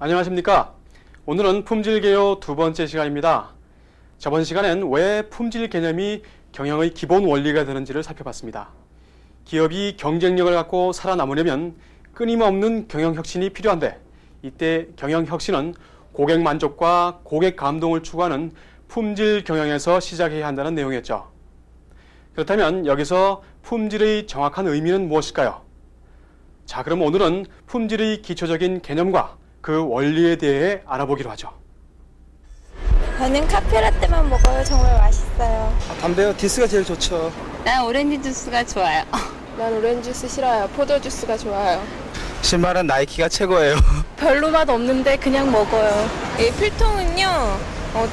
안녕하십니까. 오늘은 품질 개요 두 번째 시간입니다. 저번 시간엔 왜 품질 개념이 경영의 기본 원리가 되는지를 살펴봤습니다. 기업이 경쟁력을 갖고 살아남으려면 끊임없는 경영 혁신이 필요한데, 이때 경영 혁신은 고객 만족과 고객 감동을 추구하는 품질 경영에서 시작해야 한다는 내용이었죠. 그렇다면 여기서 품질의 정확한 의미는 무엇일까요? 자, 그럼 오늘은 품질의 기초적인 개념과 그 원리에 대해 알아보기로 하죠. 저는 카페라떼만 먹어요. 정말 맛있어요. 담배요? 디스가 제일 좋죠. 난 오렌지 주스가 좋아요. 난 오렌지 주스 싫어요. 포도 주스가 좋아요. 신발은 나이키가 최고예요. 별로 맛 없는데 그냥 먹어요. 이 필통은요,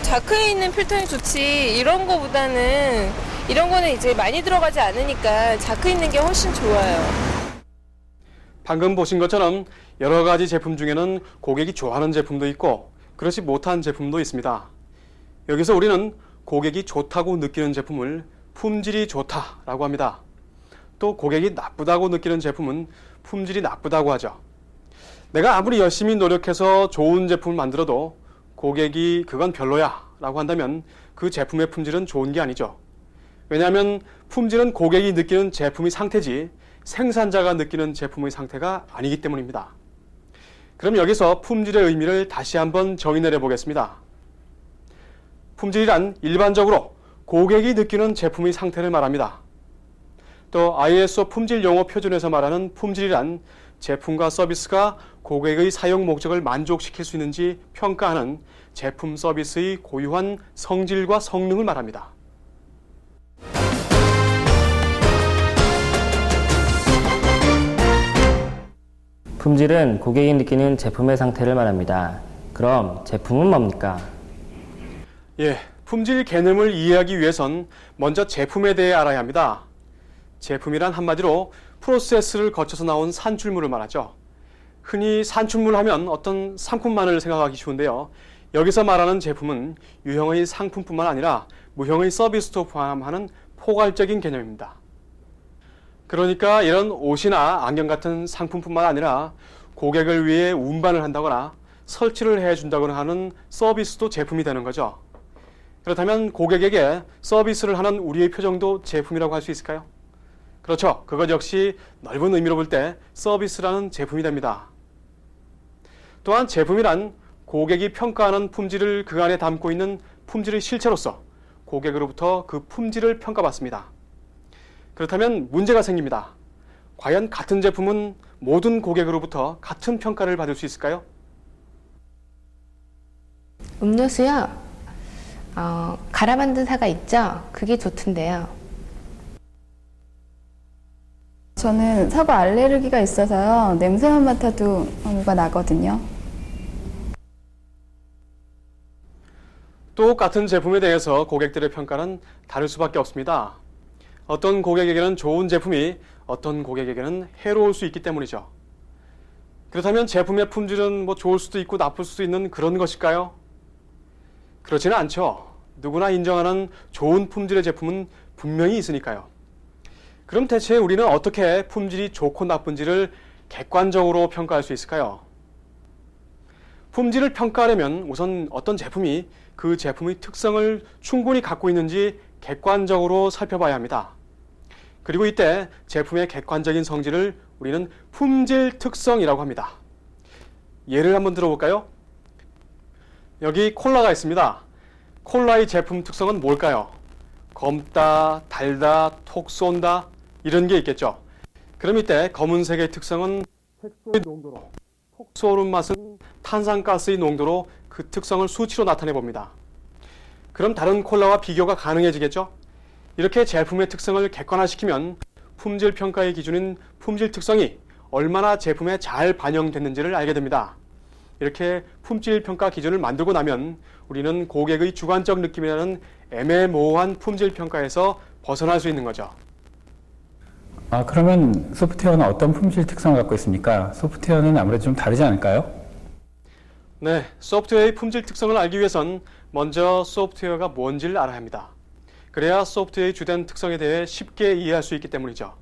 자크에 있는 필통이 좋지, 이런 거보다는, 이런 거는 이제 많이 들어가지 않으니까 자크 있는 게 훨씬 좋아요. 방금 보신 것처럼 여러 가지 제품 중에는 고객이 좋아하는 제품도 있고 그렇지 못한 제품도 있습니다. 여기서 우리는 고객이 좋다고 느끼는 제품을 품질이 좋다라고 합니다. 또 고객이 나쁘다고 느끼는 제품은 품질이 나쁘다고 하죠. 내가 아무리 열심히 노력해서 좋은 제품을 만들어도 고객이 그건 별로야 라고 한다면 그 제품의 품질은 좋은 게 아니죠. 왜냐하면 품질은 고객이 느끼는 제품의 상태지 생산자가 느끼는 제품의 상태가 아니기 때문입니다. 그럼 여기서 품질의 의미를 다시 한번 정의내려 보겠습니다. 품질이란 일반적으로 고객이 느끼는 제품의 상태를 말합니다. 또 ISO 품질 용어 표준에서 말하는 품질이란 제품과 서비스가 고객의 사용 목적을 만족시킬 수 있는지 평가하는 제품 서비스의 고유한 성질과 성능을 말합니다. 품질은 고객이 느끼는 제품의 상태를 말합니다. 그럼 제품은 뭡니까? 예, 품질 개념을 이해하기 위해선 먼저 제품에 대해 알아야 합니다. 제품이란 한마디로 프로세스를 거쳐서 나온 산출물을 말하죠. 흔히 산출물 하면 어떤 상품만을 생각하기 쉬운데요. 여기서 말하는 제품은 유형의 상품뿐만 아니라 무형의 서비스도 포함하는 포괄적인 개념입니다. 그러니까 이런 옷이나 안경 같은 상품뿐만 아니라 고객을 위해 운반을 한다거나 설치를 해준다거나 하는 서비스도 제품이 되는 거죠. 그렇다면 고객에게 서비스를 하는 우리의 표정도 제품이라고 할 수 있을까요? 그렇죠. 그것 역시 넓은 의미로 볼 때 서비스라는 제품이 됩니다. 또한 제품이란 고객이 평가하는 품질을 그 안에 담고 있는 품질의 실체로서 고객으로부터 그 품질을 평가받습니다. 그렇다면 문제가 생깁니다. 과연 같은 제품은 모든 고객으로부터 같은 평가를 받을 수 있을까요? 음료수요? 갈아 만든 사과 있죠? 그게 좋던데요. 저는 사과 알레르기가 있어서요. 냄새만 맡아도 뭐가 나거든요. 또 같은 제품에 대해서 고객들의 평가는 다를 수밖에 없습니다. 어떤 고객에게는 좋은 제품이 어떤 고객에게는 해로울 수 있기 때문이죠. 그렇다면 제품의 품질은 좋을 수도 있고 나쁠 수도 있는 그런 것일까요? 그렇지는 않죠. 누구나 인정하는 좋은 품질의 제품은 분명히 있으니까요. 그럼 대체 우리는 어떻게 품질이 좋고 나쁜지를 객관적으로 평가할 수 있을까요? 품질을 평가하려면 우선 어떤 제품이 그 제품의 특성을 충분히 갖고 있는지 객관적으로 살펴봐야 합니다. 그리고 이때 제품의 객관적인 성질을 우리는 품질 특성이라고 합니다. 예를 한번 들어볼까요? 여기 콜라가 있습니다. 콜라의 제품 특성은 뭘까요? 검다, 달다, 톡 쏜다 이런 게 있겠죠. 그럼 이때 검은색의 특성은 색소의 농도로, 톡 쏘는 맛은 탄산가스의 농도로 그 특성을 수치로 나타내 봅니다. 그럼 다른 콜라와 비교가 가능해지겠죠? 이렇게 제품의 특성을 객관화시키면 품질 평가의 기준인 품질 특성이 얼마나 제품에 잘 반영됐는지를 알게 됩니다. 이렇게 품질 평가 기준을 만들고 나면 우리는 고객의 주관적 느낌이라는 애매모호한 품질 평가에서 벗어날 수 있는 거죠. 그러면 소프트웨어는 어떤 품질 특성을 갖고 있습니까? 소프트웨어는 아무래도 좀 다르지 않을까요? 네, 소프트웨어의 품질 특성을 알기 위해선 먼저 소프트웨어가 뭔지를 알아야 합니다. 그래야 소프트웨어의 주된 특성에 대해 쉽게 이해할 수 있기 때문이죠.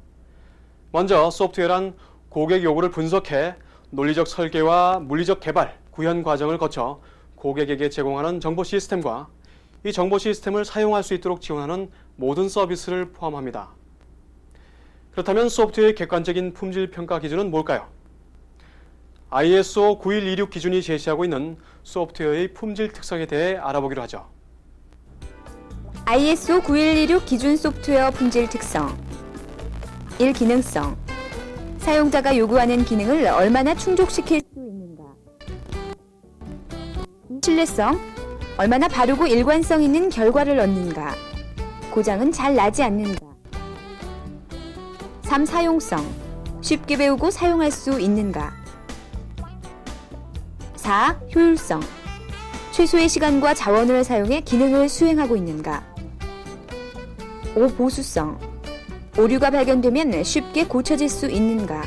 먼저 소프트웨어란 고객 요구를 분석해 논리적 설계와 물리적 개발, 구현 과정을 거쳐 고객에게 제공하는 정보 시스템과 이 정보 시스템을 사용할 수 있도록 지원하는 모든 서비스를 포함합니다. 그렇다면 소프트웨어의 객관적인 품질 평가 기준은 뭘까요? ISO 9126 기준이 제시하고 있는 소프트웨어의 품질 특성에 대해 알아보기로 하죠. ISO 9126 기준 소프트웨어 품질 특성 1. 기능성 사용자가 요구하는 기능을 얼마나 충족시킬 수 있는가. 신뢰성 얼마나 바르고 일관성 있는 결과를 얻는가. 고장은 잘 나지 않는가. 3. 사용성 쉽게 배우고 사용할 수 있는가. 4. 효율성 최소의 시간과 자원을 사용해 기능을 수행하고 있는가. 5. 보수성 오류가 발견되면 쉽게 고쳐질 수 있는가.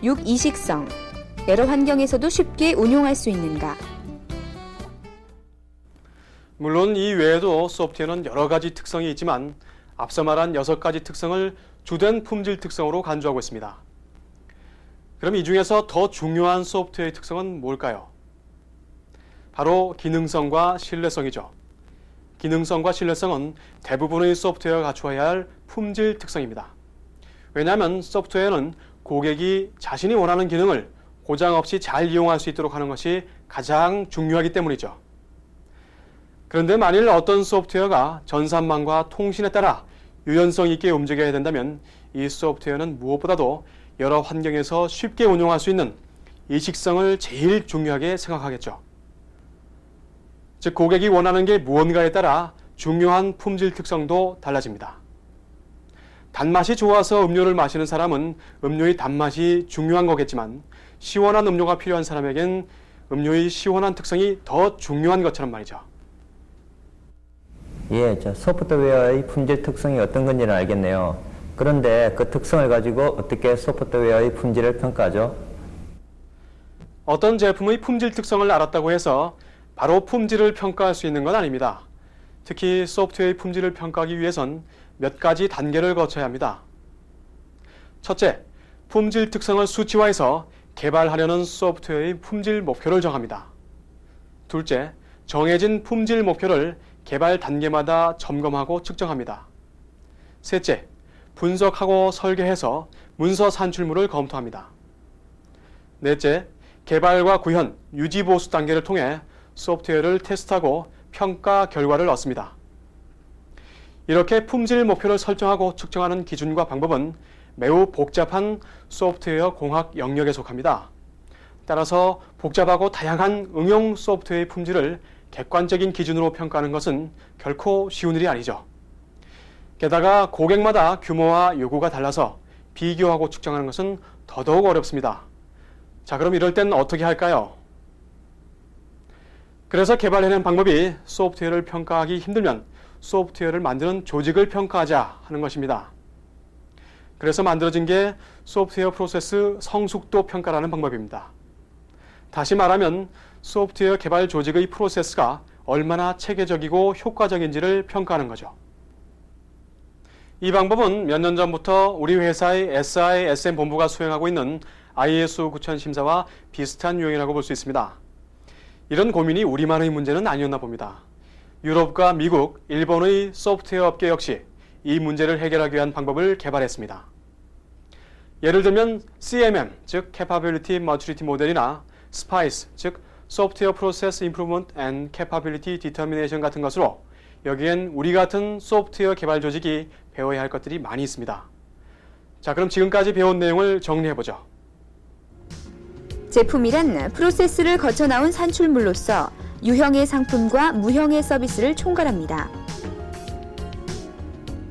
6. 이식성 여러 환경에서도 쉽게 운용할 수 있는가. 물론 이 외에도 소프트웨어는 여러 가지 특성이 있지만 앞서 말한 6가지 특성을 주된 품질 특성으로 간주하고 있습니다. 그럼 이 중에서 더 중요한 소프트웨어의 특성은 뭘까요? 바로 기능성과 신뢰성이죠. 기능성과 신뢰성은 대부분의 소프트웨어가 갖추어야 할 품질 특성입니다. 왜냐하면 소프트웨어는 고객이 자신이 원하는 기능을 고장 없이 잘 이용할 수 있도록 하는 것이 가장 중요하기 때문이죠. 그런데 만일 어떤 소프트웨어가 전산망과 통신에 따라 유연성 있게 움직여야 된다면 이 소프트웨어는 무엇보다도 여러 환경에서 쉽게 운용할 수 있는 이식성을 제일 중요하게 생각하겠죠. 즉 고객이 원하는 게 무언가에 따라 중요한 품질 특성도 달라집니다. 단맛이 좋아서 음료를 마시는 사람은 음료의 단맛이 중요한 거겠지만 시원한 음료가 필요한 사람에겐 음료의 시원한 특성이 더 중요한 것처럼 말이죠. 예, 소프트웨어의 품질 특성이 어떤 건지는 알겠네요. 그런데 그 특성을 가지고 어떻게 소프트웨어의 품질을 평가하죠? 어떤 제품의 품질 특성을 알았다고 해서 바로 품질을 평가할 수 있는 건 아닙니다. 특히 소프트웨어의 품질을 평가하기 위해선 몇 가지 단계를 거쳐야 합니다. 첫째, 품질 특성을 수치화해서 개발하려는 소프트웨어의 품질 목표를 정합니다. 둘째, 정해진 품질 목표를 개발 단계마다 점검하고 측정합니다. 셋째, 분석하고 설계해서 문서 산출물을 검토합니다. 넷째, 개발과 구현, 유지 보수 단계를 통해 소프트웨어를 테스트하고 평가 결과를 얻습니다. 이렇게 품질 목표를 설정하고 측정하는 기준과 방법은 매우 복잡한 소프트웨어 공학 영역에 속합니다. 따라서 복잡하고 다양한 응용 소프트웨어의 품질을 객관적인 기준으로 평가하는 것은 결코 쉬운 일이 아니죠. 게다가 고객마다 규모와 요구가 달라서 비교하고 측정하는 것은 더더욱 어렵습니다. 자, 그럼 이럴 땐 어떻게 할까요? 그래서 개발해낸 방법이 소프트웨어를 평가하기 힘들면 소프트웨어를 만드는 조직을 평가하자 하는 것입니다. 그래서 만들어진 게 소프트웨어 프로세스 성숙도 평가라는 방법입니다. 다시 말하면 소프트웨어 개발 조직의 프로세스가 얼마나 체계적이고 효과적인지를 평가하는 거죠. 이 방법은 몇 년 전부터 우리 회사의 SI, SM 본부가 수행하고 있는 ISO 9000 심사와 비슷한 유형이라고 볼 수 있습니다. 이런 고민이 우리만의 문제는 아니었나 봅니다. 유럽과 미국, 일본의 소프트웨어 업계 역시 이 문제를 해결하기 위한 방법을 개발했습니다. 예를 들면 CMM, 즉 Capability Maturity 모델이나 SPICE, 즉 Software Process Improvement and Capability Determination 같은 것으로 여기엔 우리 같은 소프트웨어 개발 조직이 배워야 할 것들이 많이 있습니다. 자, 그럼 지금까지 배운 내용을 정리해보죠. 제품이란 프로세스를 거쳐 나온 산출물로서 유형의 상품과 무형의 서비스를 총괄합니다.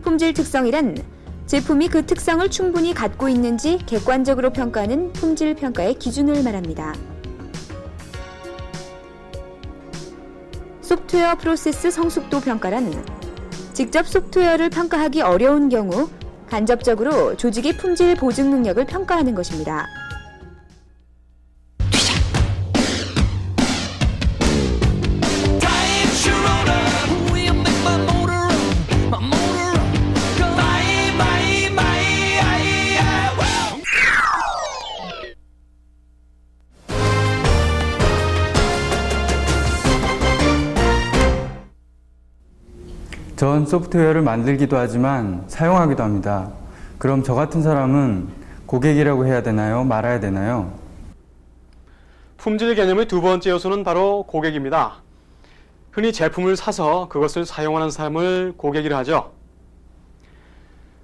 품질 특성이란 제품이 그 특성을 충분히 갖고 있는지 객관적으로 평가하는 품질 평가의 기준을 말합니다. 소프트웨어 프로세스 성숙도 평가란 직접 소프트웨어를 평가하기 어려운 경우 간접적으로 조직의 품질 보증 능력을 평가하는 것입니다. 전 소프트웨어를 만들기도 하지만 사용하기도 합니다. 그럼 저 같은 사람은 고객이라고 해야 되나요? 말아야 되나요? 품질 개념의 두 번째 요소는 바로 고객입니다. 흔히 제품을 사서 그것을 사용하는 사람을 고객이라 하죠.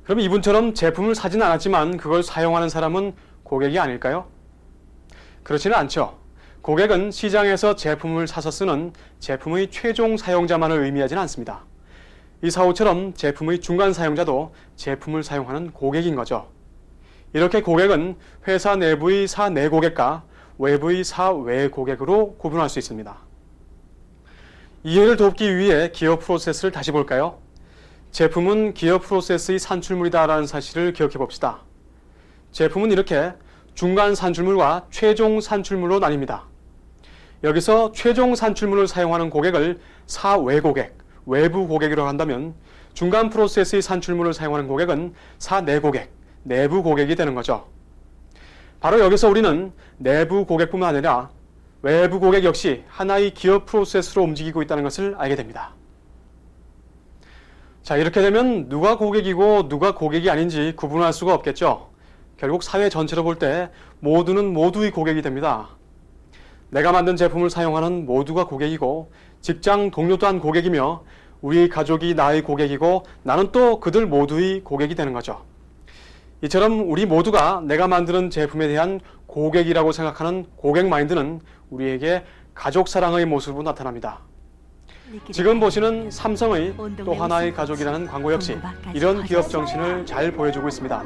그럼 이분처럼 제품을 사진 않았지만 그걸 사용하는 사람은 고객이 아닐까요? 그렇지는 않죠. 고객은 시장에서 제품을 사서 쓰는 제품의 최종 사용자만을 의미하지는 않습니다. 이 사호처럼 제품의 중간 사용자도 제품을 사용하는 고객인 거죠. 이렇게 고객은 회사 내부의 사내 고객과 외부의 사외 고객으로 구분할 수 있습니다. 이해를 돕기 위해 기업 프로세스를 다시 볼까요? 제품은 기업 프로세스의 산출물이다라는 사실을 기억해 봅시다. 제품은 이렇게 중간 산출물과 최종 산출물로 나뉩니다. 여기서 최종 산출물을 사용하는 고객을 사외 고객, 외부 고객이라고 한다면 중간 프로세스의 산출물을 사용하는 고객은 사내 고객, 내부 고객이 되는 거죠. 바로 여기서 우리는 내부 고객뿐만 아니라 외부 고객 역시 하나의 기업 프로세스로 움직이고 있다는 것을 알게 됩니다. 자, 이렇게 되면 누가 고객이고 누가 고객이 아닌지 구분할 수가 없겠죠. 결국 사회 전체로 볼 때 모두는 모두의 고객이 됩니다. 내가 만든 제품을 사용하는 모두가 고객이고 직장 동료 또한 고객이며 우리 가족이 나의 고객이고 나는 또 그들 모두의 고객이 되는 거죠. 이처럼 우리 모두가 내가 만드는 제품에 대한 고객이라고 생각하는 고객 마인드는 우리에게 가족 사랑의 모습으로 나타납니다. 지금 보시는 삼성의 또 하나의 가족이라는 광고 역시 이런 기업 정신을 잘 보여주고 있습니다.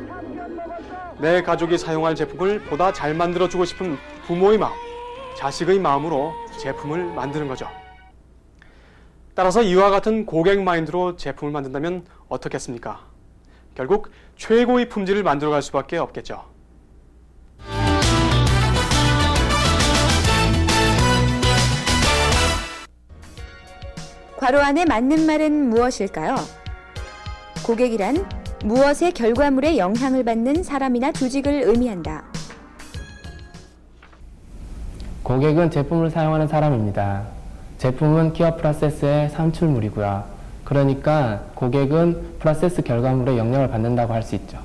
내 가족이 사용할 제품을 보다 잘 만들어주고 싶은 부모의 마음, 자식의 마음으로 제품을 만드는 거죠. 따라서 이와 같은 고객 마인드로 제품을 만든다면 어떻겠습니까? 결국 최고의 품질을 만들어갈 수밖에 없겠죠. 괄호 안에 맞는 말은 무엇일까요? 고객이란 무엇의 결과물에 영향을 받는 사람이나 조직을 의미한다. 고객은 제품을 사용하는 사람입니다. 제품은 기업 프로세스의 산출물이고요. 그러니까 고객은 프로세스 결과물에 영향을 받는다고 할 수 있죠.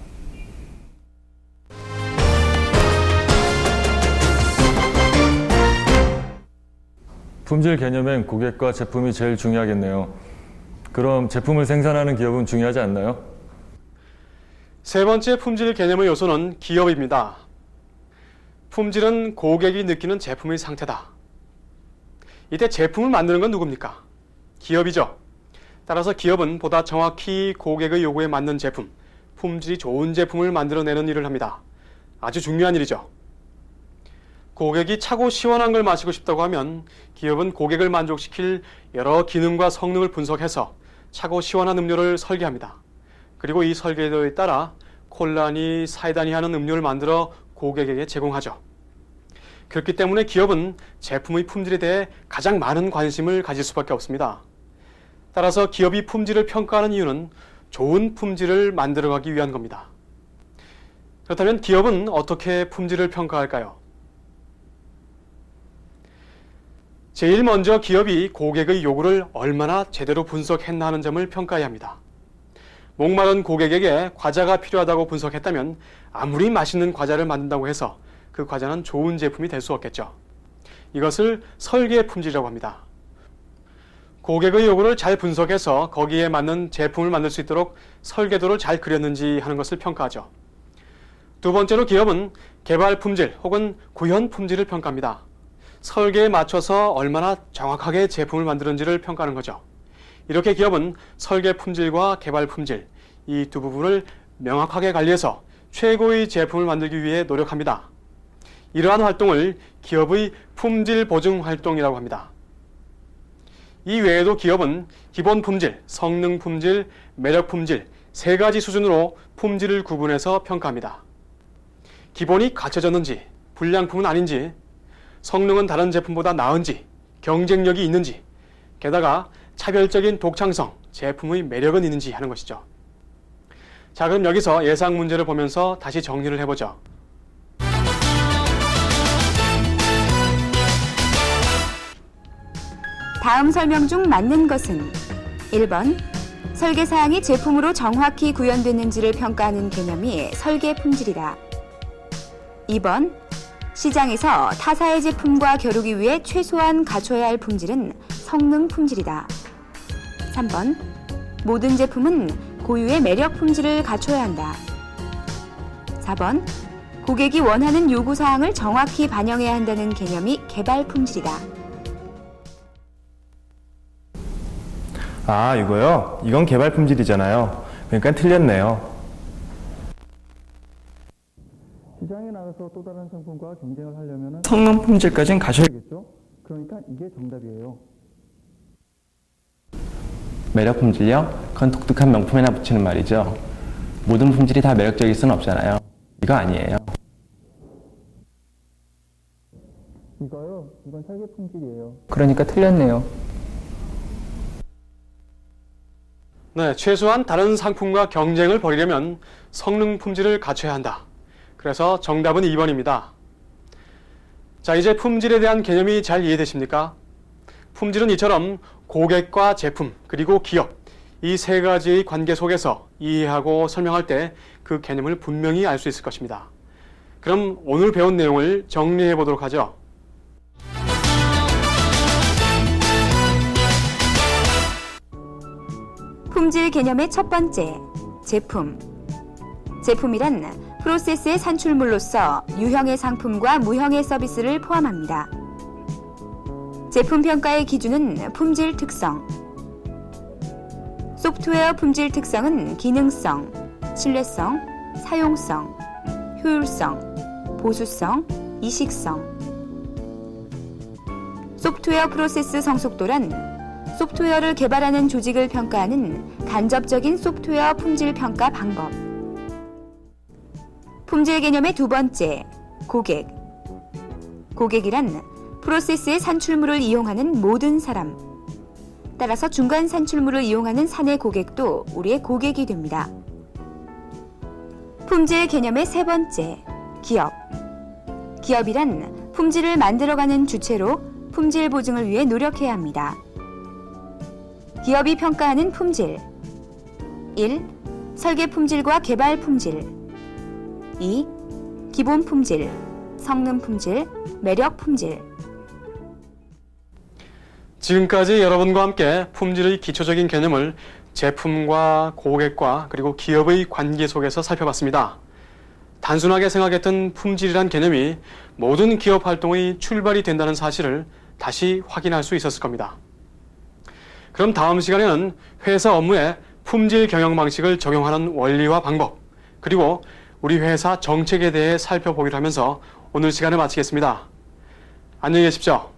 품질 개념엔 고객과 제품이 제일 중요하겠네요. 그럼 제품을 생산하는 기업은 중요하지 않나요? 세 번째 품질 개념의 요소는 기업입니다. 품질은 고객이 느끼는 제품의 상태다. 이때 제품을 만드는 건 누굽니까? 기업이죠. 따라서 기업은 보다 정확히 고객의 요구에 맞는 제품, 품질이 좋은 제품을 만들어내는 일을 합니다. 아주 중요한 일이죠. 고객이 차고 시원한 걸 마시고 싶다고 하면 기업은 고객을 만족시킬 여러 기능과 성능을 분석해서 차고 시원한 음료를 설계합니다. 그리고 이 설계도에 따라 콜라니, 사이다니 하는 음료를 만들어 고객에게 제공하죠. 그렇기 때문에 기업은 제품의 품질에 대해 가장 많은 관심을 가질 수밖에 없습니다. 따라서 기업이 품질을 평가하는 이유는 좋은 품질을 만들어가기 위한 겁니다. 그렇다면 기업은 어떻게 품질을 평가할까요? 제일 먼저 기업이 고객의 요구를 얼마나 제대로 분석했나 하는 점을 평가해야 합니다. 목마른 고객에게 과자가 필요하다고 분석했다면 아무리 맛있는 과자를 만든다고 해서 그 과자는 좋은 제품이 될 수 없겠죠. 이것을 설계 품질이라고 합니다. 고객의 요구를 잘 분석해서 거기에 맞는 제품을 만들 수 있도록 설계도를 잘 그렸는지 하는 것을 평가하죠. 두 번째로 기업은 개발 품질 혹은 구현 품질을 평가합니다. 설계에 맞춰서 얼마나 정확하게 제품을 만드는지를 평가하는 거죠. 이렇게 기업은 설계 품질과 개발 품질, 이 두 부분을 명확하게 관리해서 최고의 제품을 만들기 위해 노력합니다. 이러한 활동을 기업의 품질 보증 활동이라고 합니다. 이 외에도 기업은 기본 품질, 성능 품질, 매력 품질 세 가지 수준으로 품질을 구분해서 평가합니다. 기본이 갖춰졌는지, 불량품은 아닌지, 성능은 다른 제품보다 나은지, 경쟁력이 있는지, 게다가 차별적인 독창성, 제품의 매력은 있는지 하는 것이죠. 자, 그럼 여기서 예상 문제를 보면서 다시 정리를 해보죠. 다음 설명 중 맞는 것은 1번 설계 사항이 제품으로 정확히 구현됐는지를 평가하는 개념이 설계 품질이다. 2번, 시장에서 타사의 제품과 겨루기 위해 최소한 갖춰야 할 품질은 성능 품질이다. 3번, 모든 제품은 고유의 매력 품질을 갖춰야 한다. 4번, 고객이 원하는 요구사항을 정확히 반영해야 한다는 개념이 개발 품질이다. 아, 이거요? 이건 개발 품질이잖아요. 그러니까 틀렸네요. 시장에 나가서 또 다른 상품과 경쟁을 하려면 성능 품질까지는 가셔야겠죠? 그러니까 이게 정답이에요. 매력 품질요? 그건 독특한 명품에나 붙이는 말이죠. 모든 품질이 다 매력적일 수는 없잖아요. 이거 아니에요. 이거요? 이건 설계 품질이에요. 그러니까 틀렸네요. 네, 최소한 다른 상품과 경쟁을 벌이려면 성능 품질을 갖춰야 한다. 그래서 정답은 2번입니다. 자, 이제 품질에 대한 개념이 잘 이해되십니까? 품질은 이처럼 고객과 제품, 그리고 기업, 이 세 가지의 관계 속에서 이해하고 설명할 때 그 개념을 분명히 알 수 있을 것입니다. 그럼 오늘 배운 내용을 정리해 보도록 하죠. 품질 개념의 첫 번째, 제품. 제품이란 프로세스의 산출물로서 유형의 상품과 무형의 서비스를 포함합니다. 제품 평가의 기준은 품질 특성. 소프트웨어 품질 특성은 기능성, 신뢰성, 사용성, 효율성, 보수성, 이식성. 소프트웨어 프로세스 성숙도란 소프트웨어를 개발하는 조직을 평가하는 간접적인 소프트웨어 품질 평가 방법. 품질 개념의 두 번째, 고객. 고객이란 프로세스의 산출물을 이용하는 모든 사람. 따라서 중간 산출물을 이용하는 사내 고객도 우리의 고객이 됩니다. 품질 개념의 세 번째, 기업. 기업이란 품질을 만들어가는 주체로 품질 보증을 위해 노력해야 합니다. 기업이 평가하는 품질. 1. 설계 품질과 개발 품질. 2. 기본 품질, 성능 품질, 매력 품질. 지금까지 여러분과 함께 품질의 기초적인 개념을 제품과 고객과 그리고 기업의 관계 속에서 살펴봤습니다. 단순하게 생각했던 품질이란 개념이 모든 기업 활동의 출발이 된다는 사실을 다시 확인할 수 있었을 겁니다. 그럼 다음 시간에는 회사 업무에 품질 경영 방식을 적용하는 원리와 방법, 그리고 우리 회사 정책에 대해 살펴보기로 하면서 오늘 시간을 마치겠습니다. 안녕히 계십시오.